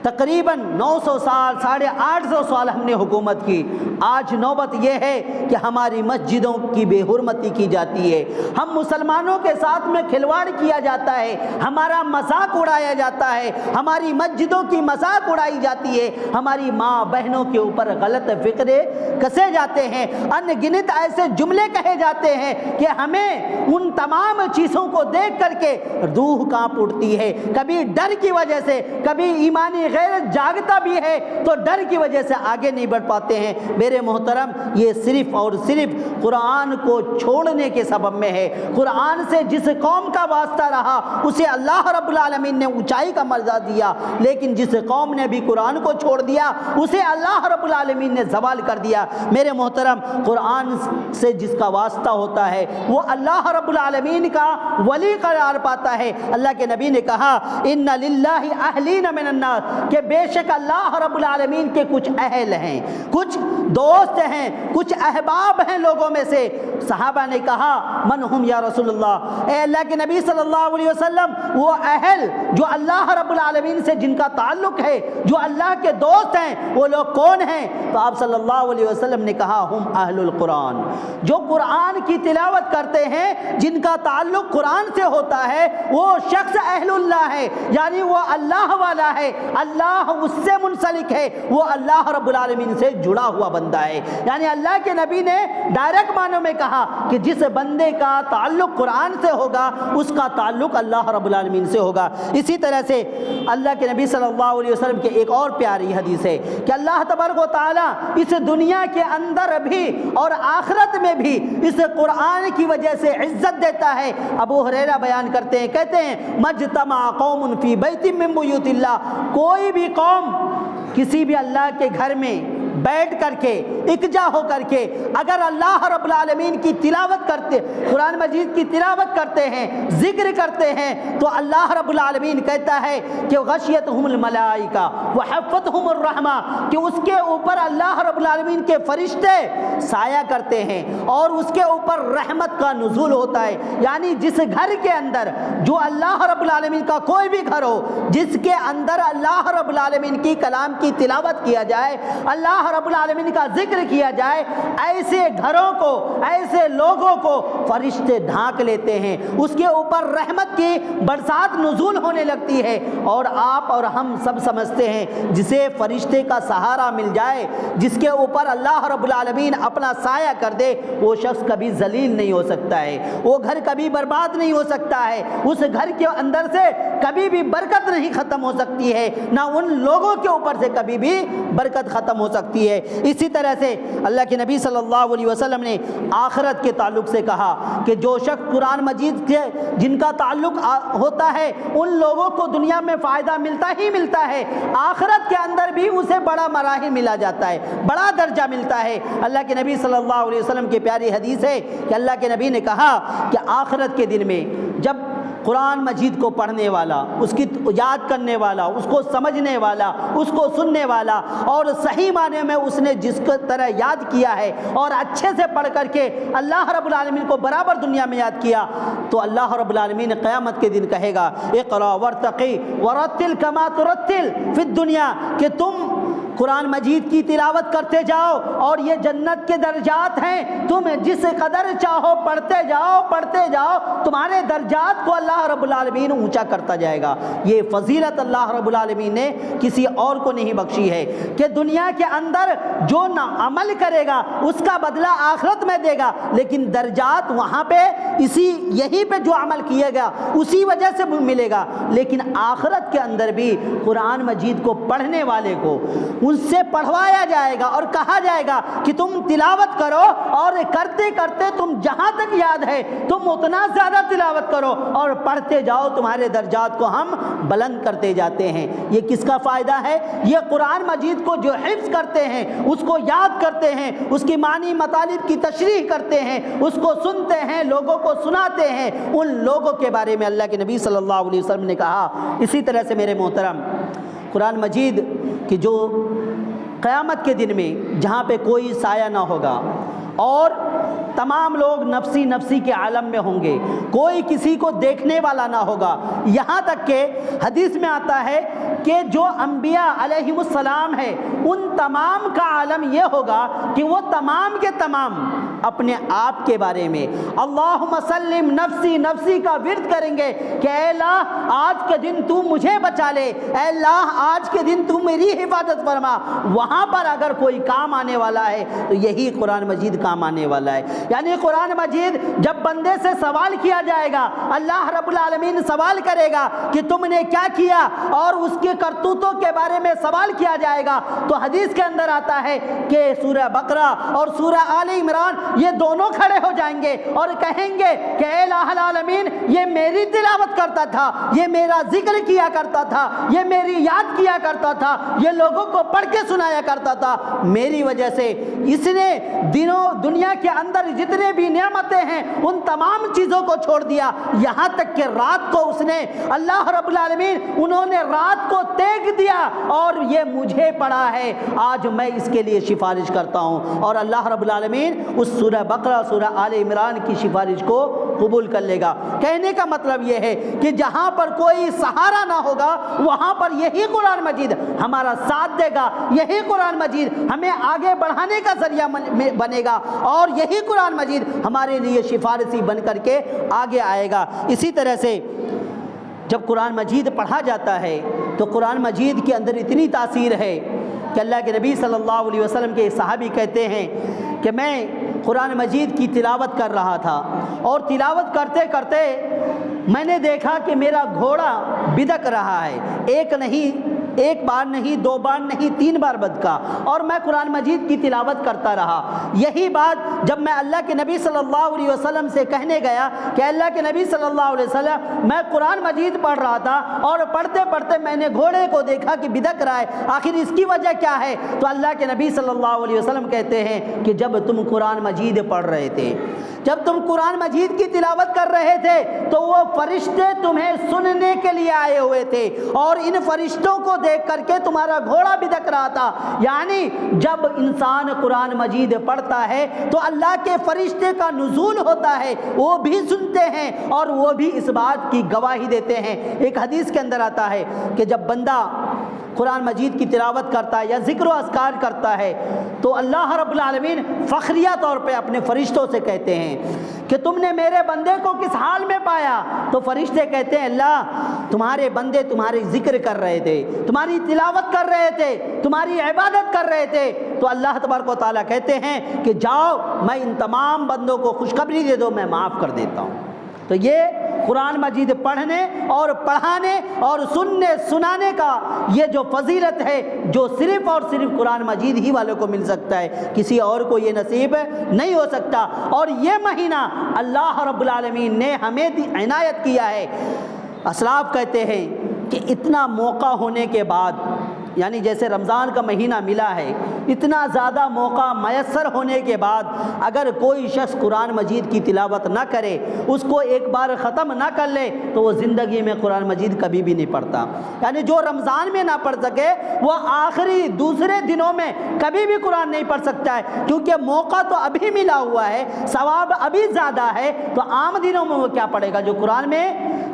تقریباً 900 سال 850 سال ہم نے حکومت کی. آج نوبت یہ ہے کہ ہماری مسجدوں کی بے حرمتی کی جاتی ہے، ہم مسلمانوں کے ساتھ میں کھلواڑ کیا جاتا ہے، ہمارا مذاق اڑایا جاتا ہے، ہماری مسجدوں کی مذاق اڑائی جاتی ہے، ہماری ماں بہنوں کے اوپر غلط فکرے کسے جاتے ہیں، ان گنت ایسے جملے کہے جاتے ہیں کہ ہمیں ان تمام چیزوں کو دیکھ کر کے روح کانپ اٹھتی ہے. کبھی ڈر کی وجہ سے، کبھی ایمانی غیرت جاگتا بھی ہے تو ڈر کی وجہ سے آگے نہیں بڑھ پاتے ہیں. میرے محترم، یہ صرف اور صرف قرآن کو چھوڑنے کے سبب میں ہے. قرآن سے جس قوم کا واسطہ رہا اسے اللہ رب العالمین نے اونچائی کا مرتبہ دیا، لیکن جس قوم نے بھی قرآن کو چھوڑ دیا اسے اللہ رب العالمین نے زوال کر دیا. میرے محترم، قرآن سے جس کا واسطہ ہوتا ہے وہ اللہ رب العالمین کا ولی قرار پاتا ہے. اللہ کے نبی نے کہا ان للہ اہلین من الناس، کہ بے شک اللہ رب العالمین کے کچھ اہل ہیں، کچھ دوست ہیں، کچھ احباب ہیں لوگوں میں سے. صحابہ نے کہا من ہم یا رسول اللہ، اے اللہ کے نبی صلی اللہ علیہ وسلم، وہ اہل جو اللہ رب العالمین سے جن کا تعلق ہے، جو اللہ کے دوست ہیں، وہ لوگ کون ہیں؟ تو آپ صلی اللہ علیہ وسلم نے کہا ہم اہل القرآن، جو قرآن کی تلاوت کرتے ہیں، جن کا تعلق قرآن سے ہوتا ہے، وہ شخص اہل اللہ ہے، یعنی وہ اللہ والا ہے، اللہ اس سے منسلک ہے، وہ اللہ رب العالمین سے جڑا ہوا بندہ ہے. یعنی اللہ کے نبی نے ڈائریکٹ معنوں میں کہا کہ جس بندے کا تعلق قرآن سے ہوگا اس کا تعلق اللہ رب العالمین سے ہوگا. اسی طرح سے اللہ کے نبی صلی اللہ علیہ وسلم کے ایک اور پیاری حدیث ہے کہ اللہ تبارک و تعالیٰ اس دنیا کے اندر بھی اور آخرت میں بھی اس قرآن کی وجہ سے عزت دیتا ہے. ابو ہریرہ بیان کرتے ہیں، کہتے ہیں مجتمع قوم فی بیت من بیوت اللہ، کوئی بھی قوم کسی بھی اللہ کے گھر میں بیٹھ کر کے اکجا ہو کر کے اگر اللہ رب العالمین کی تلاوت کرتے، قرآن مجید کی تلاوت کرتے ہیں، ذکر کرتے ہیں، تو اللہ رب العالمین کہتا ہے کہ غشیتہم الملائکہ وحفتہم الرحمہ، کہ اس کے اوپر اللہ رب العالمین کے فرشتے سایہ کرتے ہیں اور اس کے اوپر رحمت کا نزول ہوتا ہے. یعنی جس گھر کے اندر، جو اللہ رب العالمین کا کوئی بھی گھر ہو جس کے اندر اللہ رب العالمین کی کلام کی تلاوت کیا جائے، اللہ رب العالمین کا ذکر کیا جائے، ایسے گھروں کو، ایسے لوگوں کو فرشتے ڈھانک لیتے ہیں، اس کے اوپر رحمت کی برسات نزول ہونے لگتی ہے. اور آپ اور ہم سب سمجھتے ہیں جسے فرشتے کا سہارا مل جائے، جس کے اوپر اللہ رب العالمین اپنا سایہ کر دے، وہ شخص کبھی ذلیل نہیں ہو سکتا ہے، وہ گھر کبھی برباد نہیں ہو سکتا ہے، اس گھر کے اندر سے کبھی بھی برکت نہیں ختم ہو سکتی ہے، نہ ان لوگوں کے اوپر سے کبھی بھی برکت ختم ہو سکتی ہے. اسی طرح سے اللہ کے نبی صلی اللہ علیہ وسلم نے آخرت کے تعلق سے کہا کہ جو شخص قرآن مجید کے جن کا تعلق ہوتا ہے ان لوگوں کو دنیا میں فائدہ ملتا ہی ملتا ہے، آخرت کے اندر بھی اسے بڑا مراحل ملا جاتا ہے، بڑا درجہ ملتا ہے. اللہ کے نبی صلی اللہ علیہ وسلم کی پیاری حدیث ہے کہ اللہ کے نبی نے کہا کہ آخرت کے دن میں جب قرآن مجید کو پڑھنے والا، اس کی یاد کرنے والا، اس کو سمجھنے والا، اس کو سننے والا اور صحیح معنی میں اس نے جس کو طرح یاد کیا ہے اور اچھے سے پڑھ کر کے اللہ رب العالمین کو برابر دنیا میں یاد کیا، تو اللہ رب العالمین قیامت کے دن کہے گا اقرا وارتقی ورتل کما ترتل فی الدنیا، کہ تم قرآن مجید کی تلاوت کرتے جاؤ اور یہ جنت کے درجات ہیں، تم جس قدر چاہو پڑھتے جاؤ پڑھتے جاؤ، تمہارے درجات کو اللہ رب العالمین اونچا کرتا جائے گا. یہ فضیلت اللہ رب العالمین نے کسی اور کو نہیں بخشی ہے کہ دنیا کے اندر جو نہ عمل کرے گا اس کا بدلہ آخرت میں دے گا، لیکن درجات وہاں پہ یہیں پہ جو عمل کیے گا اسی وجہ سے ملے گا. لیکن آخرت کے اندر بھی قرآن مجید کو پڑھنے والے کو ان سے پڑھوایا جائے گا اور کہا جائے گا کہ تم تلاوت کرو، اور کرتے کرتے تم جہاں تک یاد ہے تم اتنا زیادہ تلاوت کرو اور پڑھتے جاؤ، تمہارے درجات کو ہم بلند کرتے جاتے ہیں. یہ کس کا فائدہ ہے؟ یہ قرآن مجید کو جو حفظ کرتے ہیں، اس کو یاد کرتے ہیں، اس کی معنی مطالب کی تشریح کرتے ہیں، اس کو سنتے ہیں، لوگوں کو سناتے ہیں، ان لوگوں کے بارے میں اللہ کے نبی صلی اللہ علیہ وسلم نے کہا. اسی طرح سے میرے محترم، قرآن مجید کہ جو قیامت کے دن میں جہاں پہ کوئی سایہ نہ ہوگا اور تمام لوگ نفسی نفسی کے عالم میں ہوں گے، کوئی کسی کو دیکھنے والا نہ ہوگا، یہاں تک کہ حدیث میں آتا ہے کہ جو انبیاء علیہم السلام ہے ان تمام کا عالم یہ ہوگا کہ وہ تمام کے تمام اپنے آپ کے بارے میں اللہم سلم نفسی نفسی کا ورد کریں گے کہ اے اللہ آج کے دن تو مجھے بچا لے، اے اللہ آج کے دن تو میری حفاظت فرما۔ وہاں پر اگر کوئی کام آنے والا ہے تو یہی قرآن مجید کام آنے والا ہے۔ یعنی قرآن مجید جب بندے سے سوال کیا جائے گا، اللہ رب العالمین سوال کرے گا کہ تم نے کیا کیا، اور اس کے کرتوتوں کے بارے میں سوال کیا جائے گا، تو حدیث کے اندر آتا ہے کہ سورہ بقرہ اور سورہ آل عمران یہ دونوں کھڑے ہو جائیں گے اور کہیں گے کہ اے الہ العالمین یہ میری تلاوت کرتا تھا، یہ میرا ذکر کیا کرتا تھا، یہ میری یاد کیا کرتا تھا، یہ لوگوں کو پڑھ کے سنایا کرتا تھا، میری وجہ سے اس نے دنیا کے اندر جتنے بھی نعمتیں ہیں ان تمام چیزوں کو چھوڑ دیا، یہاں تک کہ رات کو اس نے اللہ رب العالمین انہوں نے رات کو تیگ دیا اور یہ مجھے پڑھا ہے، آج میں اس کے لیے سفارش کرتا ہوں، اور اللہ رب العالمین اس سورہ بقرہ سورہ آل عمران کی سفارش کو قبول کر لے گا۔ کہنے کا مطلب یہ ہے کہ جہاں پر کوئی سہارا نہ ہوگا وہاں پر یہی قرآن مجید ہمارا ساتھ دے گا، یہی قرآن مجید ہمیں آگے بڑھانے کا ذریعہ بنے گا، اور یہی قرآن مجید ہمارے لیے سفارشی بن کر کے آگے آئے گا۔ اسی طرح سے جب قرآن مجید پڑھا جاتا ہے تو قرآن مجید کے اندر اتنی تاثیر ہے کہ اللہ کے نبی صلی اللہ علیہ وسلم کے صحابی کہتے ہیں کہ میں قرآن مجید کی تلاوت کر رہا تھا، اور تلاوت کرتے کرتے میں نے دیکھا کہ میرا گھوڑا بدک رہا ہے، ایک بار نہیں، دو بار نہیں، 3 بار بدکا، اور میں قرآن مجید کی تلاوت کرتا رہا۔ یہی بات جب میں اللہ کے نبی صلی اللہ علیہ وسلم سے کہنے گیا کہ اللہ کے نبی صلی اللہ علیہ وسلم میں قرآن مجید پڑھ رہا تھا اور پڑھتے پڑھتے میں نے گھوڑے کو دیکھا کہ بدک رہا ہے، آخر اس کی وجہ کیا ہے؟ تو اللہ کے نبی صلی اللہ علیہ وسلم کہتے ہیں کہ جب تم قرآن مجید پڑھ رہے تھے، جب تم قرآن مجید کی تلاوت کر رہے تھے تو وہ فرشتے تمہیں سننے کے لیے آئے ہوئے تھے، اور ان فرشتوں کو دیکھ کر کے تمہارا گھوڑا بھی دک رہا تھا۔ یعنی جب انسان قرآن مجید پڑھتا ہے تو اللہ کے فرشتے کا نزول ہوتا ہے، وہ بھی سنتے ہیں اور وہ بھی اس بات کی گواہی دیتے ہیں۔ ایک حدیث کے اندر آتا ہے کہ جب بندہ قرآن مجید کی تلاوت کرتا ہے یا ذکر و اذکار کرتا ہے تو اللہ رب العالمین فخریہ طور پہ اپنے فرشتوں سے کہتے ہیں کہ تم نے میرے بندے کو کس حال میں پایا؟ تو فرشتے کہتے ہیں اللہ تمہارے بندے تمہارے ذکر کر رہے تھے، تمہاری تلاوت کر رہے تھے، تمہاری عبادت کر رہے تھے۔ تو اللہ تبارک و تعالیٰ کہتے ہیں کہ جاؤ میں ان تمام بندوں کو خوشخبری دے دو، میں معاف کر دیتا ہوں۔ تو یہ قرآن مجید پڑھنے اور پڑھانے اور سننے سنانے کا یہ جو فضیلت ہے جو صرف اور صرف قرآن مجید ہی والوں کو مل سکتا ہے، کسی اور کو یہ نصیب نہیں ہو سکتا۔ اور یہ مہینہ اللہ رب العالمین نے ہمیں عنایت کیا ہے۔ اسلاف کہتے ہیں کہ اتنا موقع ہونے کے بعد، یعنی جیسے رمضان کا مہینہ ملا ہے، اتنا زیادہ موقع میسر ہونے کے بعد اگر کوئی شخص قرآن مجید کی تلاوت نہ کرے، اس کو ایک بار ختم نہ کر لے تو وہ زندگی میں قرآن مجید کبھی بھی نہیں پڑھتا۔ یعنی جو رمضان میں نہ پڑھ سکے وہ آخری دوسرے دنوں میں کبھی بھی قرآن نہیں پڑھ سکتا ہے، کیونکہ موقع تو ابھی ملا ہوا ہے، ثواب ابھی زیادہ ہے، تو عام دنوں میں وہ کیا پڑھے گا؟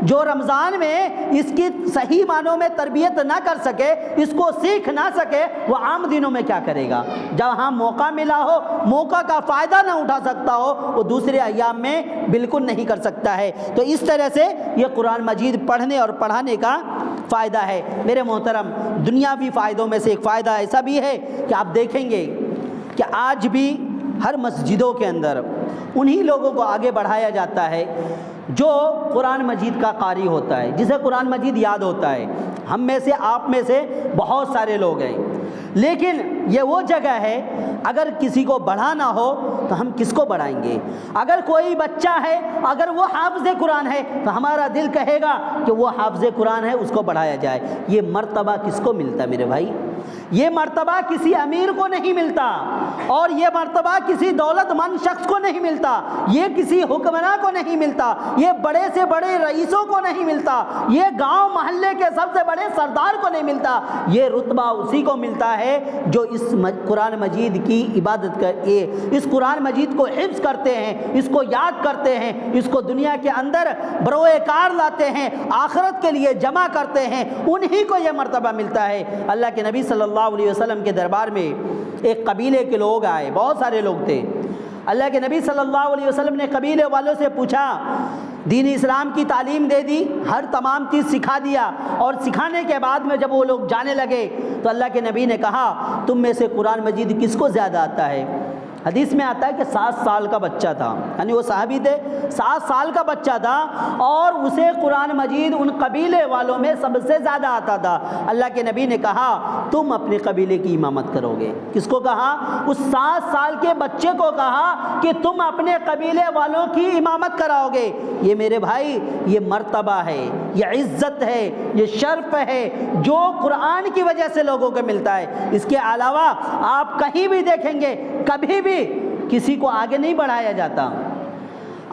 جو رمضان میں اس کی صحیح معنوں میں تربیت نہ کر سکے، اس کو سیکھ نہ سکے، وہ عام دنوں میں کیا کرے گا؟ جہاں موقع ملا ہو، موقع کا فائدہ نہ اٹھا سکتا ہو، وہ دوسرے ایام میں بالکل نہیں کر سکتا ہے۔ تو اس طرح سے یہ قرآن مجید پڑھنے اور پڑھانے کا فائدہ ہے۔ میرے محترم، دنیاوی فائدوں میں سے ایک فائدہ ایسا بھی ہے کہ آپ دیکھیں گے کہ آج بھی ہر مسجدوں کے اندر انہی لوگوں کو آگے بڑھایا جاتا ہے جو قرآن مجید کا قاری ہوتا ہے، جسے قرآن مجید یاد ہوتا ہے۔ ہم میں سے، آپ میں سے بہت سارے لوگ ہیں، لیکن یہ وہ جگہ ہے اگر کسی کو بڑھانا ہو تو ہم کس کو بڑھائیں گے؟ اگر کوئی بچہ ہے، اگر وہ حافظ قرآن ہے تو ہمارا دل کہے گا کہ وہ حافظ قرآن ہے، اس کو بڑھایا جائے۔ یہ مرتبہ کس کو ملتا ہے میرے بھائی؟ یہ مرتبہ کسی امیر کو نہیں ملتا، اور یہ مرتبہ کسی دولت مند شخص کو نہیں ملتا، یہ کسی حکمراں کو نہیں ملتا، یہ بڑے سے بڑے رئیسوں کو نہیں ملتا، یہ گاؤں محلے کے سب سے بڑے سردار کو نہیں ملتا۔ یہ رتبہ اسی کو ملتا ہے جو اس قرآن مجید کی عبادت کرتے، اس قرآن مجید کو حفظ کرتے ہیں، اس کو یاد کرتے ہیں، اس کو دنیا کے اندر بروئے کار لاتے ہیں، آخرت کے لیے جمع کرتے ہیں، انہی کو یہ مرتبہ ملتا ہے۔ اللہ کے نبی صلی اللہ علیہ وسلم کے دربار میں ایک قبیلے کے لوگ آئے، بہت سارے لوگ تھے۔ اللہ کے نبی صلی اللہ علیہ وسلم نے قبیلے والوں سے پوچھا، دین اسلام کی تعلیم دے دی، ہر تمام چیز سکھا دیا، اور سکھانے کے بعد میں جب وہ لوگ جانے لگے تو اللہ کے نبی نے کہا، تم میں سے قرآن مجید کس کو زیادہ آتا ہے؟ حدیث میں آتا ہے کہ 7 سال کا بچہ تھا، یعنی وہ صحابی تھے، 7 سال کا بچہ تھا، اور اسے قرآن مجید ان قبیلے والوں میں سب سے زیادہ آتا تھا۔ اللہ کے نبی نے کہا، تم اپنے قبیلے کی امامت کرو گے۔ کس کو کہا؟ اس 7 سال کے بچے کو کہا کہ تم اپنے قبیلے والوں کی امامت کراؤ گے۔ یہ میرے بھائی، یہ مرتبہ ہے، یہ عزت ہے، یہ شرف ہے جو قرآن کی وجہ سے لوگوں کو ملتا ہے۔ اس کے علاوہ آپ کہیں بھی دیکھیں گے، کبھی بھی کسی کو آگے نہیں بڑھایا جاتا۔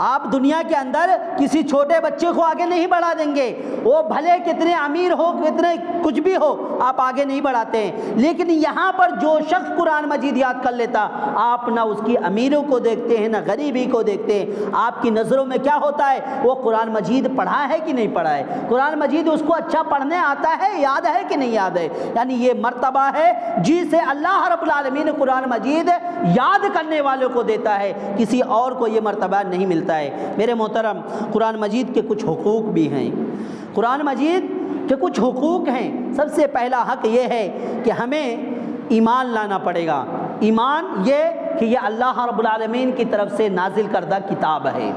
آپ دنیا کے اندر کسی چھوٹے بچے کو آگے نہیں بڑھا دیں گے، وہ بھلے کتنے امیر ہو، کتنے کچھ بھی ہو، آپ آگے نہیں بڑھاتے ہیں۔ لیکن یہاں پر جو شخص قرآن مجید یاد کر لیتا، آپ نہ اس کی امیروں کو دیکھتے ہیں، نہ غریبی کو دیکھتے ہیں، آپ کی نظروں میں کیا ہوتا ہے؟ وہ قرآن مجید پڑھا ہے کہ نہیں پڑھا ہے، قرآن مجید اس کو اچھا پڑھنے آتا ہے، یاد ہے کہ نہیں یاد ہے۔ یعنی یہ مرتبہ ہے جسے اللہ رب العالمین قرآن مجید یاد کرنے والوں کو دیتا ہے، کسی اور کو یہ مرتبہ نہیں ملتا ہے۔ میرے محترم، قرآن مجید کے کچھ حقوق بھی ہیں، قرآن مجید کے کچھ حقوق ہیں۔ سب سے پہلا حق یہ ہے کہ ہمیں ایمان لانا پڑے گا۔ ایمان یہ کہ یہ اللہ رب العالمین کی طرف سے نازل کردہ کتاب ہے،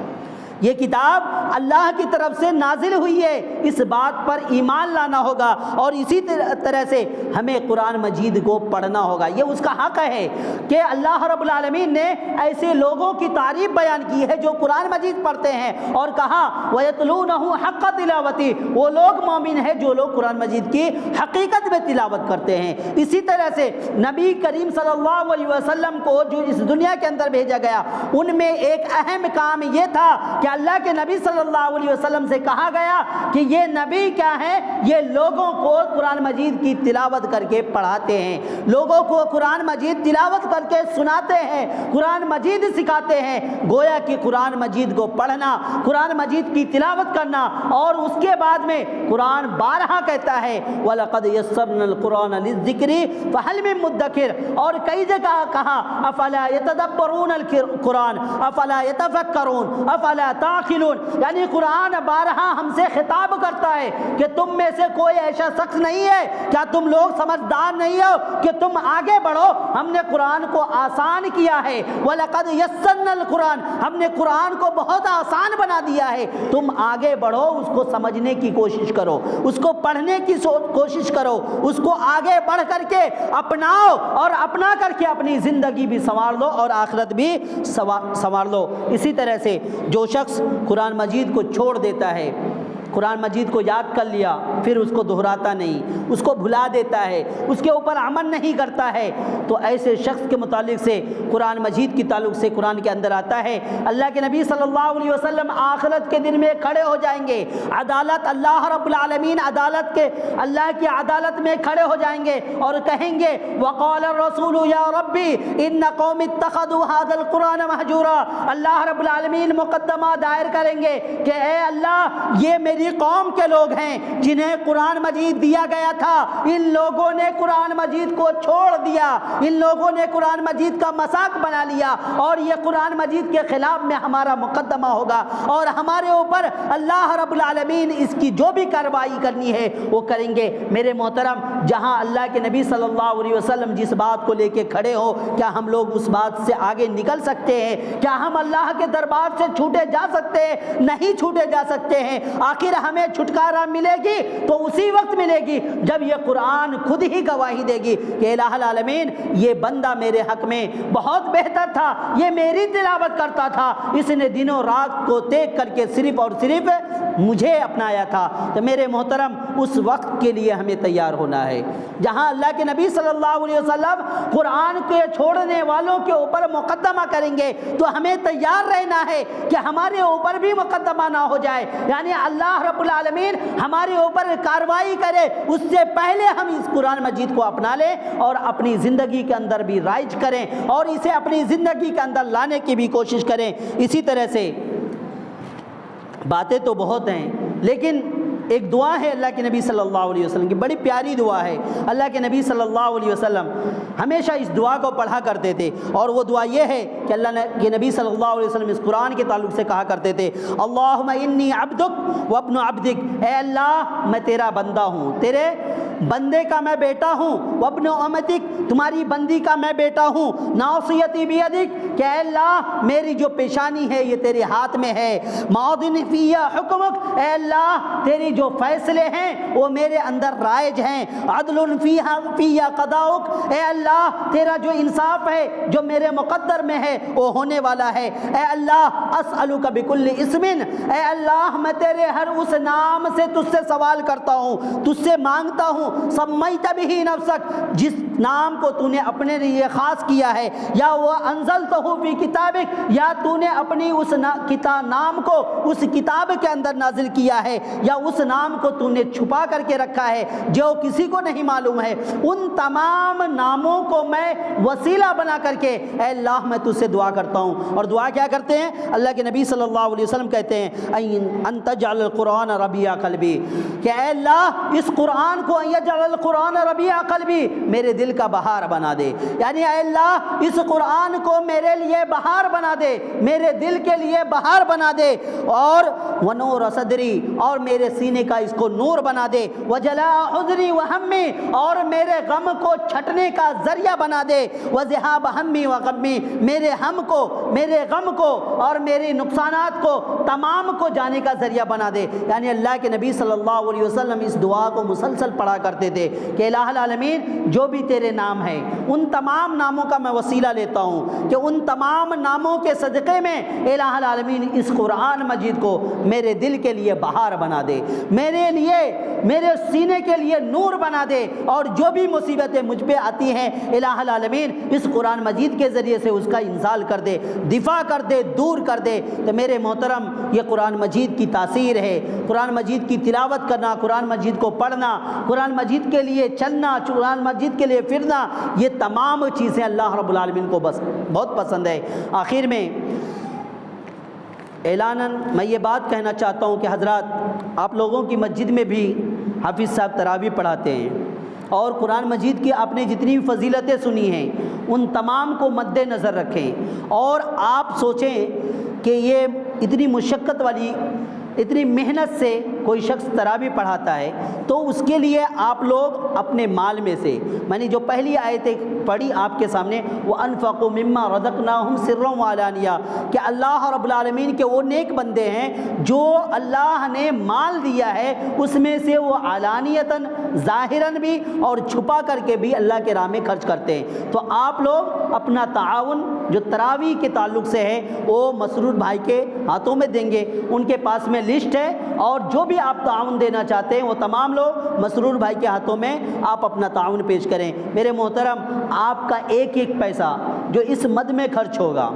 یہ کتاب اللہ کی طرف سے نازل ہوئی ہے، اس بات پر ایمان لانا ہوگا، اور اسی طرح سے ہمیں قرآن مجید کو پڑھنا ہوگا۔ یہ اس کا حق ہے کہ اللہ رب العالمین نے ایسے لوگوں کی تعریف بیان کی ہے جو قرآن مجید پڑھتے ہیں، اور کہا وَيَتْلُونَهُ حَقَّ تِلَاوَتِهِ، وہ لوگ مومن ہیں جو لوگ قرآن مجید کی حقیقت میں تلاوت کرتے ہیں۔ اسی طرح سے نبی کریم صلی اللہ علیہ وسلم کو جو اس دنیا کے اندر بھیجا گیا، ان میں ایک اہم کام یہ تھا کہ اللہ کے نبی صلی اللہ علیہ وسلم سے کہا گیا کہ یہ نبی کیا ہے؟ یہ لوگوں کو قرآن مجید کی تلاوت کر کے پڑھاتے ہیں، لوگوں کو قرآن مجید تلاوت کر کے سناتے ہیں، قرآن مجید سکھاتے ہیں۔ گویا کہ قرآن مجید کو پڑھنا، قرآن مجید کی تلاوت کرنا، اور اس کے بعد میں قرآن بارہا کہتا ہے وَلَقَدْ يَسَّرْنَا الْقُرْآنَ لِلذِّكْرِ فَهَلْ مِن مُدَّكِرٍ، اور کئی جگہ کہا أَفَلَا يَتَدَبَّرُونَ الْقُرْآنَ أَفَلَا يَتَفَكَّرُونَ أَفَلَا تَعْقِلُونَ، یعنی قرآن بارہا ہم سے خطاب کرتا ہے کہ تم میں سے کوئی ایسا شخص نہیں ہے، کیا تم لوگ سمجھدار نہیں ہو کہ تم آگے بڑھو؟ ہم نے قرآن کو آسان کیا ہے، وَلَقَدْ يَسَّرْنَا الْقُرْآنَ، ہم نے قرآن کو بہت آسان بنا دیا ہے، تم آگے بڑھو، اس کو سمجھنے کی کوشش کرو، اس کو پڑھنے کی کوشش کرو، اس کو آگے بڑھ کر کے اپناؤ، اور اپنا کر کے اپنی زندگی بھی سنوار لو اور آخرت بھی سنوار لو۔ اسی طرح سے جو شخص قرآن مجید کو چھوڑ دیتا ہے، قرآن مجید کو یاد کر لیا پھر اس کو دہراتا نہیں، اس کو بھلا دیتا ہے، اس کے اوپر عمل نہیں کرتا ہے، تو ایسے شخص کے متعلق سے قرآن مجید کی تعلق سے قرآن کے اندر آتا ہے، اللہ کے نبی صلی اللہ علیہ وسلم آخرت کے دن میں کھڑے ہو جائیں گے، عدالت اللہ رب العالمین عدالت کے اللہ کی عدالت میں کھڑے ہو جائیں گے اور کہیں گے وقال الرسول یا ربی ان قوم اتخذوا هذا القرآن مہجورا، اللہ رب العالمین مقدمہ دائر کریں گے کہ اے اللہ یہ میری قوم کے لوگ ہیں جنہیں قرآن مجید دیا گیا تھا، ان لوگوں نے قرآن مجید کو چھوڑ دیا، ان لوگوں نے قرآن مجید کا مذاق بنا لیا، اور یہ قرآن مجید کے خلاف میں ہمارا مقدمہ ہوگا، اور ہمارے اوپر اللہ رب العالمین اس کی جو بھی کارروائی کرنی ہے وہ کریں گے۔ میرے محترم، جہاں اللہ کے نبی صلی اللہ علیہ وسلم جس بات کو لے کے کھڑے ہو، کیا ہم لوگ اس بات سے آگے نکل سکتے ہیں؟ کیا ہم اللہ کے دربار سے چھوٹے جا سکتے ہیں؟ نہیں چھوٹے جا سکتے ہیں۔ آخر ہمیں چھٹکارا ملے گی تو اسی وقت ملے گی جب یہ قرآن خود ہی گواہی دے گی کہ الہ العالمین یہ بندہ میرے حق میں بہت بہتر تھا، یہ میری تلاوت کرتا تھا، اس نے دنوں رات کو دیکھ کر کے صرف اور صرف مجھے اپنایا تھا۔ تو میرے محترم اس وقت کے لیے ہمیں تیار ہونا ہے جہاں اللہ کے نبی صلی اللہ علیہ وسلم قرآن کے چھوڑنے والوں کے اوپر مقدمہ کریں گے، تو ہمیں تیار رہنا ہے کہ ہمارے اوپر بھی مقدمہ نہ ہو جائے، یعنی اللہ رب العالمین ہمارے اوپر کارروائی کرے اس سے پہلے ہم اس قرآن مجید کو اپنا لیں اور اپنی زندگی کے اندر بھی رائج کریں اور اسے اپنی زندگی کے اندر لانے کی بھی کوشش کریں۔ اسی طرح سے باتیں تو بہت ہیں، لیکن ایک دعا ہے اللہ کے نبی صلی اللہ علیہ وسلم کی، بڑی پیاری دعا ہے۔ اللہ کے نبی صلی اللہ علیہ وسلم ہمیشہ اس دعا کو پڑھا کرتے تھے، اور وہ دعا یہ ہے کہ اللہ کے نبی صلی اللہ علیہ وسلم اس قرآن کے تعلق سے کہا کرتے تھے، اللہم انی عبدک وابن عبدک، اے اللہ میں تیرا بندہ ہوں، تیرے بندے کا میں بیٹا ہوں، وابن امتک، تمہاری بندی کا میں بیٹا ہوں، ناصیتی بیدک، کہ اے اللہ میری جو پیشانی ہے یہ تیرے ہاتھ میں ہے، ماضٍ فی حکمک، اے اللہ تیری جو فیصلے ہیں وہ میرے اندر رائج ہیں، عدل فی قضاؤک، اے اللہ تیرا جو انصاف ہے جو میرے مقدر میں ہے وہ ہونے والا ہے، اے اللہ اسألک بکل اسم، اے اللہ میں تیرے ہر اس نام سے تجھ سے سوال کرتا ہوں، تجھ سے مانگتا ہوں، سمیت بہ نفسک، جس نام کو تو نے اپنے لیے خاص کیا ہے، یا وہ انزلتہ فی کتابک، یا تو نے اپنی اس نام کو اس کتاب کے اندر نازل کیا ہے، یا اس نام کو تو نے چھپا کر کے رکھا ہے جو کسی کو نہیں معلوم ہے، ان تمام ناموں کو میں وسیلہ بنا کر کے اے اللہ میں تجھ سے دعا کرتا ہوں۔ اور دعا کیا کرتے ہیں؟ اللہ کے نبی صلی اللہ علیہ وسلم کہتے ہیں ان تجعل القرآن ربیع قلبی، کہ اے اللہ اس قرآن کو ان یجعل القرآن ربیع قلبی، میرے دل کا بہار بنا دے، یعنی اے اللہ اس قرآن کو میرے لیے بہار بنا دے، میرے دل کے لیے بہار بنا دے، اور ونور صدری، اور میرے سینے کا اس کو نور بنا دے، وجلاء حزنی وہمی، اور میرے غم کو چھٹنے کا ذریعہ بنا دے، وذہاب ہمی وغمی، میرے ہم کو، میرے غم کو اور میرے نقصانات کو تمام کو جانے کا ذریعہ بنا دے۔ یعنی اللہ کے نبی صلی اللہ علیہ وسلم اس دعا کو مسلسل پڑھا کرتے تھے کہ الہ العالمین جو بھی تیرے نام ہیں ان تمام ناموں کا میں وسیلہ لیتا ہوں کہ ان تمام ناموں کے صدقے میں الہ العالمین اس قرآن مجید کو میرے دل کے لیے بہار بنا دے، میرے لیے، میرے سینے کے لیے نور بنا دے، اور جو بھی مصیبتیں مجھ پہ آتی ہیں الہ العالمین اس قرآن مجید کے ذریعے سے اس کا انزال کر دے، دفاع کر دے، دور کر دے۔ تو میرے محترم یہ قرآن مجید کی تاثیر ہے، قرآن مجید کی تلاوت کرنا، قرآن مجید کو پڑھنا، قرآن مجید کے لیے چلنا، قرآن مجید کے لیے پھرنا، یہ تمام چیزیں اللہ رب العالمین کو بس بہت پسند ہے۔ آخر میں اعلاناً میں یہ بات کہنا چاہتا ہوں کہ حضرات آپ لوگوں کی مسجد میں بھی حافظ صاحب تراویح پڑھاتے ہیں، اور قرآن مجید کی آپ نے جتنی بھی فضیلتیں سنی ہیں ان تمام کو مد نظر رکھیں، اور آپ سوچیں کہ یہ اتنی مشقت والی، اتنی محنت سے کوئی شخص تراویح پڑھاتا ہے تو اس کے لیے آپ لوگ اپنے مال میں سے، میں نے جو پہلی آیتیں پڑھی آپ کے سامنے، وَأَنفَقُوا مِمَّا رَزَقْنَاهُمْ سِرًّا وَعَلَانِيَةً، کہ اللہ رب العالمین کے وہ نیک بندے ہیں جو اللہ نے مال دیا ہے اس میں سے وہ علانیتاً، ظاہراً بھی اور چھپا کر کے بھی اللہ کے راہ میں خرچ کرتے ہیں۔ تو آپ لوگ اپنا تعاون جو تراویح کے تعلق سے ہے وہ مسرور بھائی کے ہاتھوں میں دیں گے، ان کے پاس میں لسٹ ہے، اور جو بھی آپ تعاون دینا چاہتے ہیں وہ تمام لوگ مسرور بھائی کے ہاتھوں میں آپ اپنا تعاون پیش کریں۔ میرے محترم آپ کا ایک ایک پیسہ جو اس مد میں خرچ ہوگا،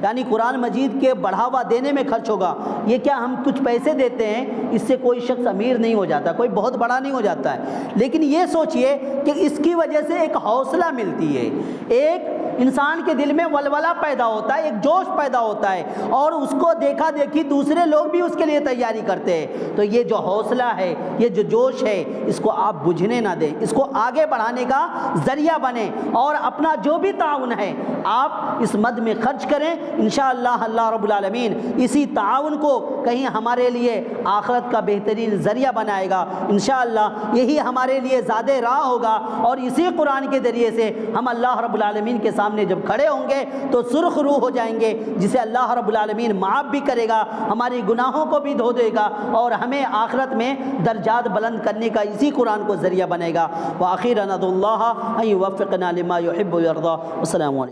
یعنی قرآن مجید کے بڑھاوا دینے میں خرچ ہوگا، یہ کیا ہم کچھ پیسے دیتے ہیں اس سے کوئی شخص امیر نہیں ہو جاتا، کوئی بہت بڑا نہیں ہو جاتا ہے، لیکن یہ سوچئے کہ اس کی وجہ سے ایک حوصلہ ملتی ہے، ایک انسان کے دل میں ولولہ پیدا ہوتا ہے، ایک جوش پیدا ہوتا ہے، اور اس کو دیکھا دیکھی دوسرے لوگ بھی اس کے لیے تیاری کرتے ہیں۔ تو یہ جو حوصلہ ہے، یہ جو جوش ہے، اس کو آپ بجھنے نہ دیں، اس کو آگے بڑھانے کا ذریعہ بنیں، اور اپنا جو بھی تعاون ہے آپ اس مد میں خرچ کریں۔ انشاءاللہ اللہ رب العالمین اسی تعاون کو کہیں ہمارے لیے آخرت کا بہترین ذریعہ بنائے گا، انشاءاللہ یہی ہمارے لیے زیادہ راہ ہوگا، اور اسی قرآن کے ذریعے سے ہم اللہ رب العالمین کے سامنے جب کھڑے ہوں گے تو سرخ روح ہو جائیں گے، جسے اللہ رب العالمین معاف بھی کرے گا، ہماری گناہوں کو بھی دھو دے گا، اور ہمیں آخرت میں درجات بلند کرنے کا اسی قرآن کو ذریعہ بنے گا۔ وآخیرا ندعو اللہ ان یوفقنا لما یحب ویرضی۔ السلام علیکم۔